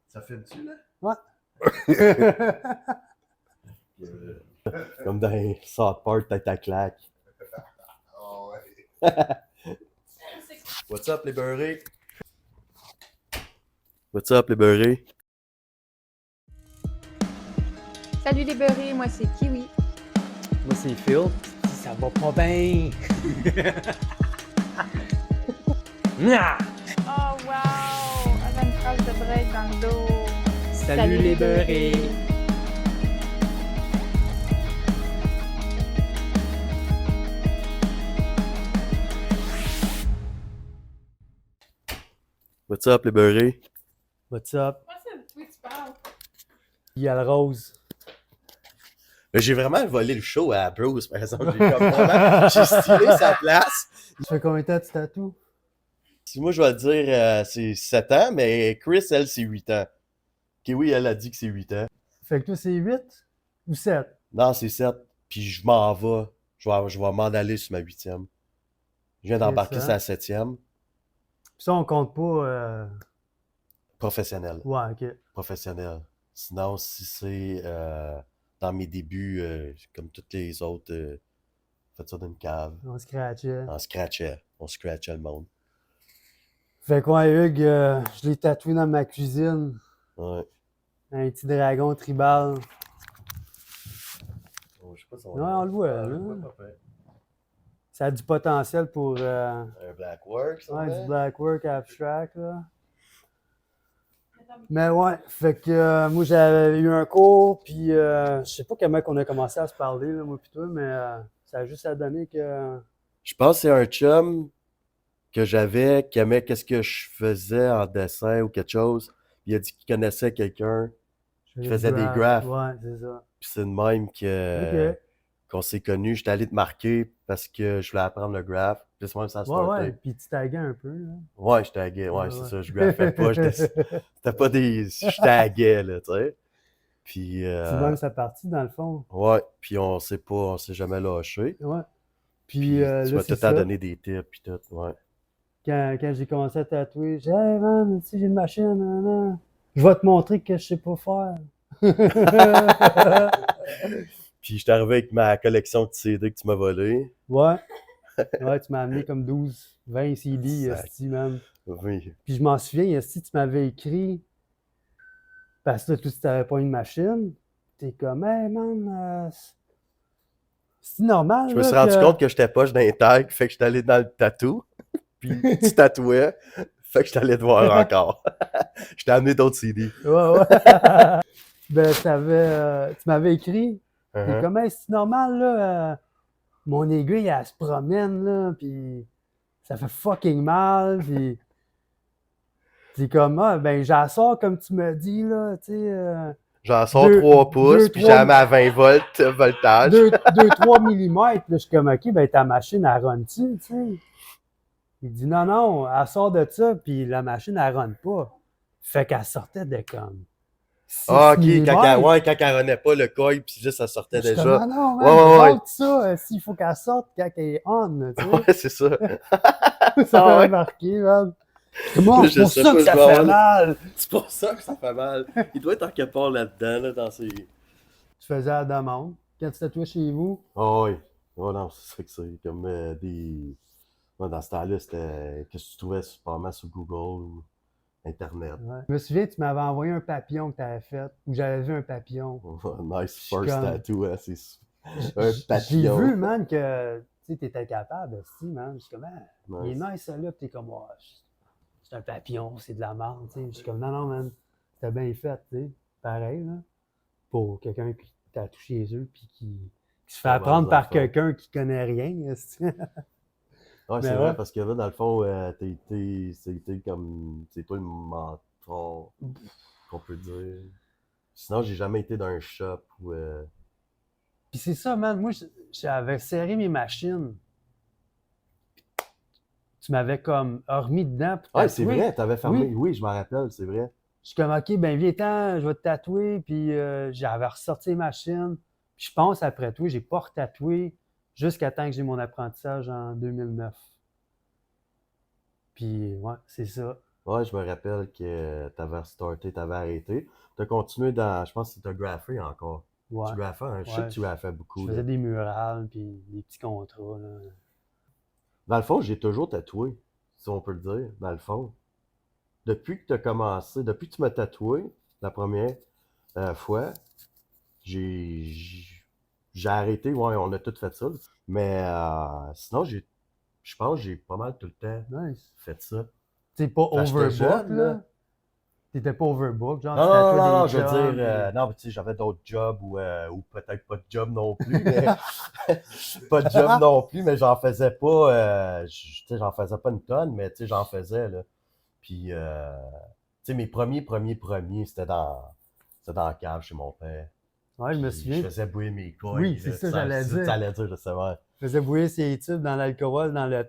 Ça fait-tu, là? Ouais. Comme dans South Park, tête à claque. Oh, ouais. What's up, les beurrés? What's up, les beurrés? Salut les beurrés, moi c'est Kiwi. Moi, c'est Phil. Ça va pas bien. Oh wow! Elle a une phrase de break dans le dos. Salut les beurrés. What's up, les beurrés? What's up? Moi c'est de qui tu parles? Il y a le rose. J'ai vraiment volé le show à Bruce, par exemple. J'ai stylé sa place. Ça fait combien de temps que tu tatoues? Si moi, je vais dire, c'est 7 ans, mais Chris, elle, c'est 8 ans. Kiwi, elle a dit que c'est 8 ans. Fait que toi, c'est 8 ou 7? Non, c'est 7. Puis je m'en vais. Je vais m'en aller sur ma 8e. Je viens d'embarquer C'est ça. sur la 7e. Puis ça, on compte pas... Professionnel. Ouais, OK. Professionnel. Sinon, si c'est dans mes débuts, comme toutes les autres, faites ça d'une cave. On scratchait. On scratchait. On scratchait le monde. Fait que ouais, Hugues, je l'ai tatoué dans ma cuisine. Ouais. Un petit dragon tribal. Oh, je sais pas si Ouais, on le voit, Ah, je là. vois pas fait. Ça a du potentiel pour Un Blackwork, ça ouais, va? du black work abstract, là. Mais ouais, fait que moi j'avais eu un cours, puis je sais pas comment on a commencé à se parler, là, moi pis toi, mais ça a juste à donner que... Je pense que c'est un chum que j'avais qui aimait qu'est-ce que je faisais en dessin ou quelque chose. Il a dit qu'il connaissait quelqu'un qui faisait des graphes. Ouais, c'est ça. Puis c'est de même que Ok. qu'on s'est connus. J'étais allé te marquer parce que je voulais apprendre le graph. Puis c'est même ça a Ouais, starté. ouais, puis tu taguais un peu, là. Ouais, je taguais. Ouais, Ouais, c'est ouais. ça. Je graphais pas. C'était pas des... Je taguais, là, tu sais. Puis... C'est même sa partie, dans le fond. ouais. Puis on s'est jamais lâché. Ouais. Puis Puis tu là, m'as c'est tout à ça. donner des tips, puis tout. Ouais. Quand j'ai commencé à tatouer, j'ai dit, hey man, si j'ai une machine, nan. Je vais te montrer que je sais pas faire. Puis je suis arrivé avec ma collection de CD que tu m'as volé. Ouais. Ouais, tu m'as amené comme 12, 20 CD, Sac. esti, man. Oui. Puis je m'en souviens, esti, tu m'avais écrit, parce que là, tu t'avais pas une machine. T'es comme, hey man, c'est normal, Je me là, suis rendu que... compte que j'étais poche dans les tags, fait que j'étais allé dans le tatou. Puis tu tatouais, fait que j'étais allé te voir encore. Je t'ai amené d'autres CD. Ouais, ouais. Ben, tu m'avais écrit. T'es Uh-huh. comme, hey, c'est normal, là, mon aiguille, elle se promène, là, puis ça fait fucking mal, puis t'es comme, ah, ben, j'en sors comme tu m'as dit, là, tu sais, J'en sors Deux- 3 pouces, deux, puis trois- j'ai à 20 volts voltage. 2-3 millimètres, là, je suis comme, ok, ben, ta machine, elle run-tu, tu sais? Il dit, non, non, elle sort de ça, puis la machine, elle run pas. Fait qu'elle sortait de comme 6 Ah, ok, quand millimètres. elle renaît pas le coil, puis juste ça sortait Je suis déjà. comme, non, non, Ouais, man, ouais, ouais. regarde ça, s'il faut qu'elle sorte quand elle est on, tu sais. Ouais, c'est ça. Ça Ah m'a ouais? marqué, man. Comment Je c'est pour sais ça pas, que je ça vais fait avoir- mal? C'est pour ça que ça fait mal. Il doit être en quelque part là-dedans, là, dans ses... Tu faisais la demande. Quand tu tatouais chez vous, Oh, oui. Oh non, c'est ça que c'est comme des... Ouais, dans ce temps-là, c'était... Qu'est-ce que tu trouvais probablement sur Google ou Internet. ouais. Je me souviens, tu m'avais envoyé un papillon que tu avais fait, ou j'avais vu un papillon. Nice suis first comme- tattoo, hein, c'est un J'ai papillon. vu, man, que tu étais capable, si, man. Je suis comme, ah, il est Nice. nice, ça, là. Puis t'es comme, oh, c'est un papillon, c'est de la merde, tu sais. Je suis comme, non, non, man, c'était bien fait, tu sais. Pareil, là. Pour quelqu'un qui t'a touché chez eux, puis qui se fait Ça va, apprendre les par enfants. quelqu'un qui connaît rien, esti. Ouais, Mais c'est ouais. vrai, parce que là, dans le fond, c'était comme... C'est toi le mentor, qu'on peut dire. Sinon, j'ai jamais été dans un shop où... Puis c'est ça, man. Moi, j'avais serré mes machines. Tu m'avais comme remis dedans pour Ouais, c'est tatouer. vrai, t'avais fermé. Oui. Oui, je m'en rappelle, c'est vrai. Je suis comme, OK, ben viens-t'en, je vais te tatouer. Puis j'avais ressorti les machines. Puis je pense, après toi, j'ai pas retatoué jusqu'à temps que j'ai mon apprentissage en 2009. Puis, ouais, c'est ça. Ouais, je me rappelle que t'avais starté, t'avais arrêté. T'as continué dans, je pense que t'as graffé encore. Ouais. Tu graffais, hein? Je sais Ouais, que tu graffais Je beaucoup, là. faisais des murales, puis des petits contrats, là. Dans le fond, j'ai toujours tatoué, si on peut le dire, dans le fond. Depuis que t'as commencé, depuis que tu m'as tatoué la première fois, j'ai j'ai arrêté, ouais, on a tout fait ça. Mais sinon, je pense que j'ai pas mal tout le temps Nice. fait ça. T'es pas Quand j'étais overbook, jeune, là? là. T'étais pas overbook, genre, Non, tu non, non, tatouais non, des je veux chums, dire, puis- non, tu sais, j'avais d'autres jobs ou peut-être pas de job non plus, mais pas de job non plus, mais j'en faisais pas, tu sais, j'en faisais pas une tonne, mais tu sais, j'en faisais, là. Puis, tu sais, mes premiers, c'était dans la cave chez mon père. Ouais, je me Puis, souviens. je faisais bouillir mes couilles. Oui, c'est là, ça, j'allais c'est ça que dire. t'allais dire, je sais pas. Je faisais bouillir ses tubes dans l'alcool, dans le...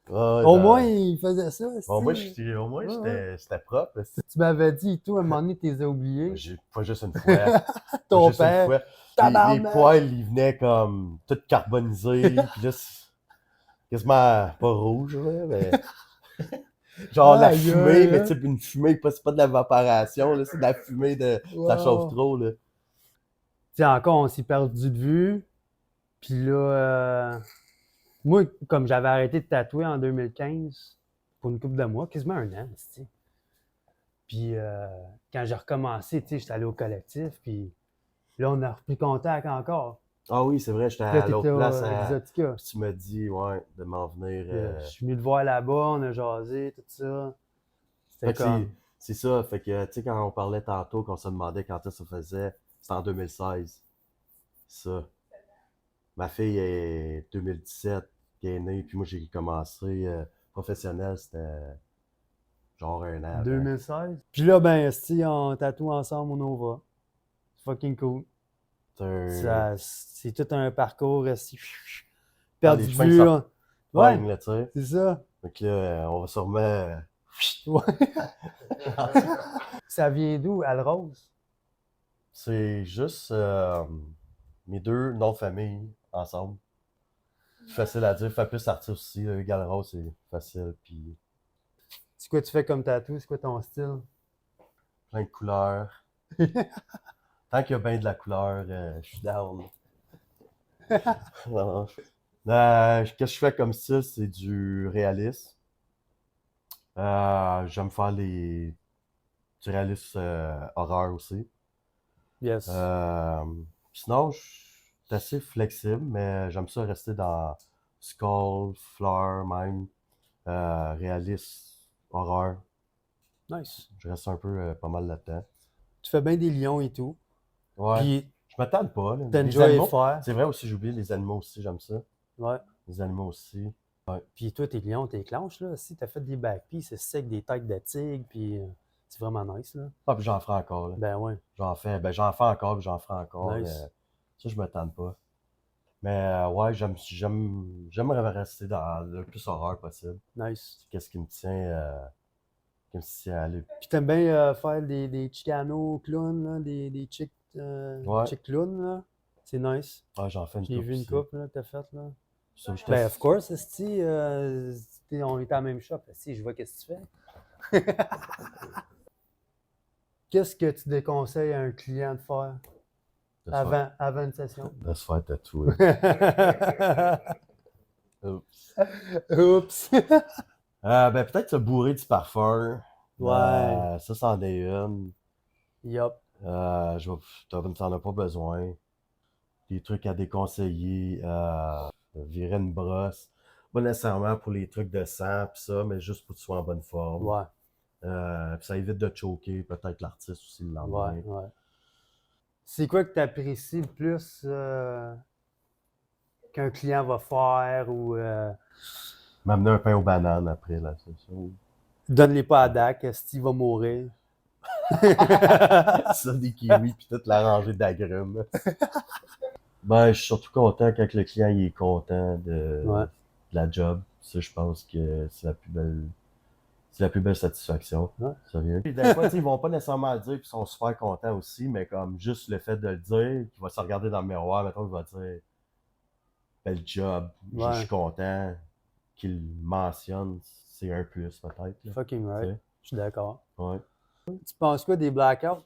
Ouais, Au moins, il faisait ça, au moins, si. au moins, Ouais, c'était propre. là. Tu m'avais dit, et tout, à un moment donné, t'es oublié. Pas juste une fois. Ton Juste une père. fois. Les Tabarnak! poils, ils venaient comme tout carbonisés. Puis là, c'est quasiment pas rouge, là, mais. Genre la Aïe, fumée, aïe, mais hein. tu sais, une fumée, c'est pas de l'évaporation, là, c'est de la fumée de. Ça chauffe Wow. trop, là. Tu sais, encore, on s'est perdu de vue. Puis là, moi, comme j'avais arrêté de tatouer en 2015, pour une couple de mois, quasiment un an, tu sais. Puis quand j'ai recommencé, tu sais, j'étais allé au collectif, puis là, on a repris contact encore. Ah oui, c'est vrai, j'étais Puis là, à t'étais l'autre place. au Exotica. Puis tu m'as dit, ouais, de m'en venir. Puis, je suis venu te voir là-bas, on a jasé, tout ça. C'était Fait que comme... c'est ça. Fait que, tu sais, quand on parlait tantôt, qu'on se demandait quand ça faisait, c'était en 2016. Ça. Ma fille est 2017, qui est née, puis moi, j'ai commencé professionnel, c'était genre un an avant. 2016. Puis là, ben, si on tatoue ensemble au Nova. C'est fucking cool. C'est tout un parcours, si perdu les de chemins vue, là. Ouais, Là, tu sais. c'est ça. Fait que là, on va sûrement. Ouais. Ça vient d'où, Alrose? C'est juste mes deux noms de famille ensemble. C'est facile à dire. Fait plus artiste aussi. Galrose, c'est facile. Puis C'est quoi tu fais comme tatou? C'est quoi ton style? plein de couleurs. Tant qu'il y a bien de la couleur, je suis down. Non. Qu'est-ce que je fais comme ça? C'est du réalisme. J'aime faire du réalisme horreur aussi. Yes. Sinon, je suis assez flexible, mais j'aime ça rester dans skull, fleur même, réalisme, horreur. Nice. Je reste un peu pas mal là-dedans. Tu fais bien des lions et tout. Ouais. Puis Je m'attends pas. Là. Les t'enjoy animaux, faire. c'est vrai aussi, j'ai oublié les animaux aussi, j'aime ça. Ouais. Les animaux aussi. Puis toi, tes lions, tes clenches, là, si t'as fait des backpies, c'est sec, des têtes de tigre, puis c'est vraiment nice, là. Ah, puis j'en ferai encore. Là. Ben ouais. J'en fais encore, puis j'en ferai encore. Nice. Ça, je m'attends pas. Mais ouais, j'aimerais rester dans le plus horreur possible. Nice. C'est qu'est-ce qui me tient à aller. Puis t'aimes bien faire des chicanos clowns, là, des chicks Ouais. chick clowns, là. C'est nice. Ah, j'en fais une J'ai couple vu une aussi. couple, là, que t'as faite, là. Ça, je Ben, of course, esti, on est à la même shop, esti, je vois qu'est-ce que tu fais. Qu'est-ce que tu déconseilles à un client de faire avant une session? De se faire tatouer. Oups. Oups! Ben, peut-être se bourrer du parfum. Ouais. Ça, c'en est une. Yup. T'en as pas besoin. Des trucs à déconseiller. Virer une brosse. Pas nécessairement pour les trucs de sang pis ça, mais juste pour que tu sois en bonne forme. Ouais. Puis ça évite de choquer peut-être l'artiste aussi le lendemain. Ouais. C'est quoi que tu apprécies le plus qu'un client va faire ou M'amener un pain aux bananes après, là, c'est ça. donne-les pas à Dak, s'il va mourir. Ça, des kiwis, puis toute la rangée d'agrumes. Ben, je suis surtout content quand le client il est content de la job. Ça, je pense que c'est la plus belle satisfaction. Ouais. Sérieux. Puis des fois, ils vont pas nécessairement le dire, puis ils sont super contents aussi, mais comme juste le fait de le dire, qu'il va se regarder dans le miroir, mettons, il va dire bel job, je suis content. qu'il mentionne, c'est un plus peut-être. Là. Fucking right. Tu sais. Je suis d'accord. Ouais. Tu penses quoi des blackouts?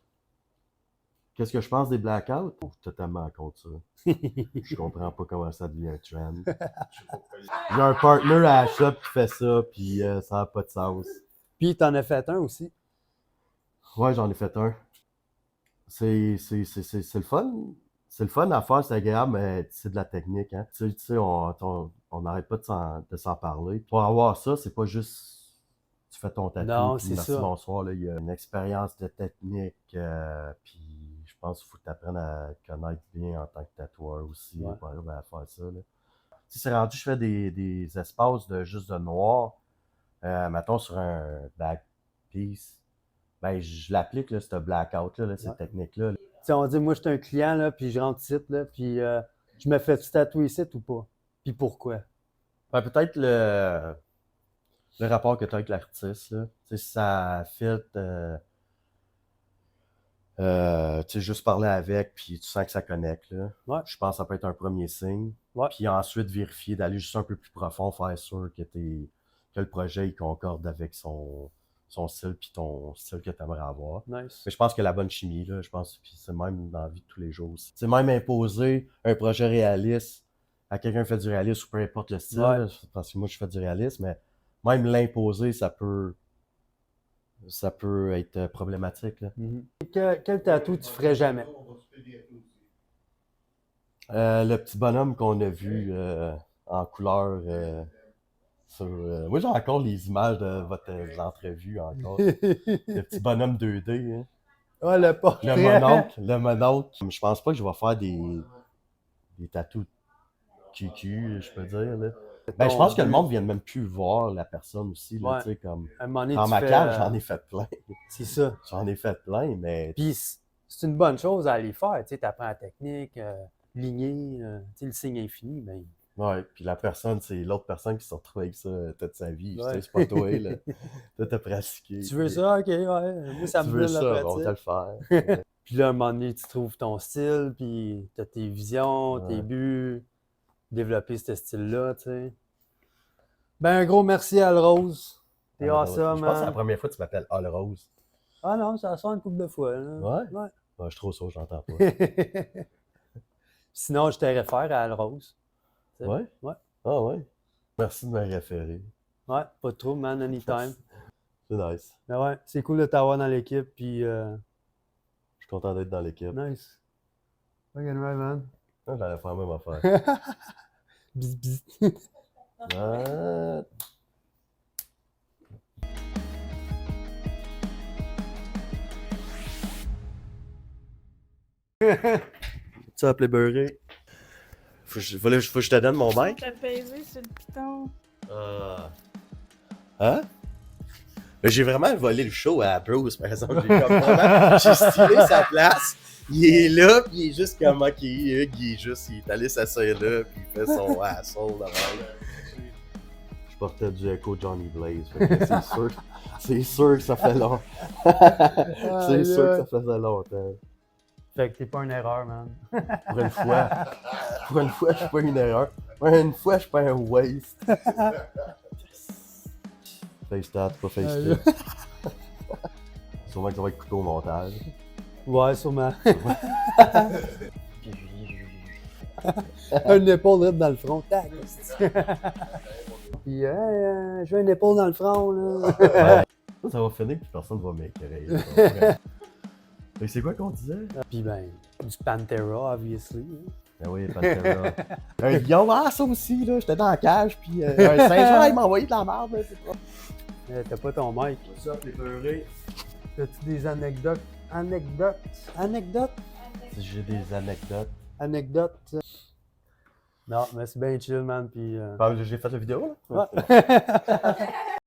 Qu'est-ce que je pense des blackouts? Je suis totalement contre ça. Je comprends pas comment ça devient un trend. J'ai un partner à la shop qui fait ça, puis ça n'a pas de sens. Puis t'en as fait un aussi. Ouais, j'en ai fait un. C'est le fun. C'est le fun à faire, c'est agréable, mais c'est de la technique. Hein. Tu sais, on n'arrête pas de s'en parler. Pour avoir ça, c'est pas juste tu fais ton tatou, Non, puis c'est merci, ça. bonsoir. Là, il y a une expérience de technique, puis je pense qu'il faut que tu apprennes à te connaître bien en tant que tatoueur aussi Ouais. pour arriver à faire ça. Là. Si c'est rendu, je fais des espaces de juste de noir, mettons sur un back piece, ben je l'applique, là, ce blackout-là, cette Ouais. technique-là. Tu sais, on dit, moi, je suis un client, là, puis je rentre ici, là, puis je me fais-tu tatouer ici ou pas? Puis pourquoi? Ben, peut-être le rapport que tu as avec l'artiste, là. Tu sais, si ça fit, tu sais, juste parler avec, puis tu sens que ça connecte, là. Ouais. Je pense que ça peut être un premier signe. Ouais. Puis ensuite, vérifier, d'aller juste un peu plus profond, faire sûr que le projet il concorde avec son style, puis ton style que tu aimerais avoir. Nice. Mais je pense que la bonne chimie, là, je pense, puis c'est même dans la vie de tous les jours aussi. C'est même imposer un projet réaliste à quelqu'un qui fait du réalisme, ou peu importe le style, Ouais. là, parce que moi, je fais du réalisme, mais même l'imposer, ça peut être problématique. Là. Mhm. Quel tatou tu ferais jamais? Le petit bonhomme qu'on a vu en couleur sur... moi, j'ai encore les images de votre entrevue encore. Le petit bonhomme 2D. Hein. Ah, le portrait. Le mononcle. Je pense pas que je vais faire des tatous QQ, je peux dire. Là. Ben, je pense que le monde vient même plus voir la personne aussi. Là, Ouais. tu sais, comme... À un moment donné, Dans tu ma fais, cave, j'en ai fait plein. C'est ça. J'en ai fait plein, mais... Puis c'est une bonne chose à aller faire. Tu sais, apprends la technique, ligner, tu sais, le signe infini, ben... Ouais, puis la personne, c'est l'autre personne qui se retrouve avec ça toute sa vie. Ouais. Tu sais, c'est pas toi, là. Toi, t'as pratiqué. Tu veux ça? OK, ouais. Moi, ça Tu me veux donne la ça, on va te pratique. le faire. Puis là, à un moment donné, tu trouves ton style, puis t'as tes visions, tes Ouais. buts, développer ce style-là, tu sais. Ben, un gros merci à Rose. T'es awesome, Je pense que c'est la man. première fois que tu m'appelles All Rose. Ah non, ça sort une couple de fois, là. Ouais? Ouais. Ouais, je suis trop sourd, j'entends pas. Sinon, je te réfère à Al Rose. Tu sais. Ouais? Ouais. Ah ouais? Merci de me référer. Ouais, pas de trouble, man, anytime. C'est nice. Mais ouais, c'est cool de t'avoir dans l'équipe, puis Je suis content d'être dans l'équipe. nice. Fucking right, man. Ah, j'allais faire la même affaire. Bis, bis. Ah. Tu as appelé beurré? Faut que je te donne mon mic? T'as pesé sur le piton. Hein? Mais j'ai vraiment volé le show à Bruce, par exemple. J'ai stylé sa place. Il est là, puis il est juste comme ok, Hugues, il est allé s'asseoir là, puis il fait son asshole là. Je portais du Echo Johnny Blaze, fait que c'est sûr que ça fait long. C'est sûr que ça faisait longtemps. Fait que t'es pas une erreur, man. Pour une fois, je suis pas une erreur. Pour une fois, je suis pas un waste. FaceTat, pas FaceTat. Sûrement que ça va être coupé au montage. Ouais, sûrement. Un épaule drette dans le front. Tac! Puis, je veux une épaule dans le front, là. Ça va finir puis personne va m'écœurer. Mais c'est quoi qu'on disait? Puis, ben, du Pantera, obviously. Ben oui, Pantera. Un lion, ça aussi, là. J'étais dans la cage, puis un singe, il m'a envoyé de la merde, là, c'est pas. T'as pas ton mic. Ça, t'es beurré. T'as-tu des anecdotes? Anecdotes? Si j'ai des anecdotes. Anecdotes? Non, mais c'est bien chill, man, puis... Ben, j'ai fait la vidéo, là. Ouais.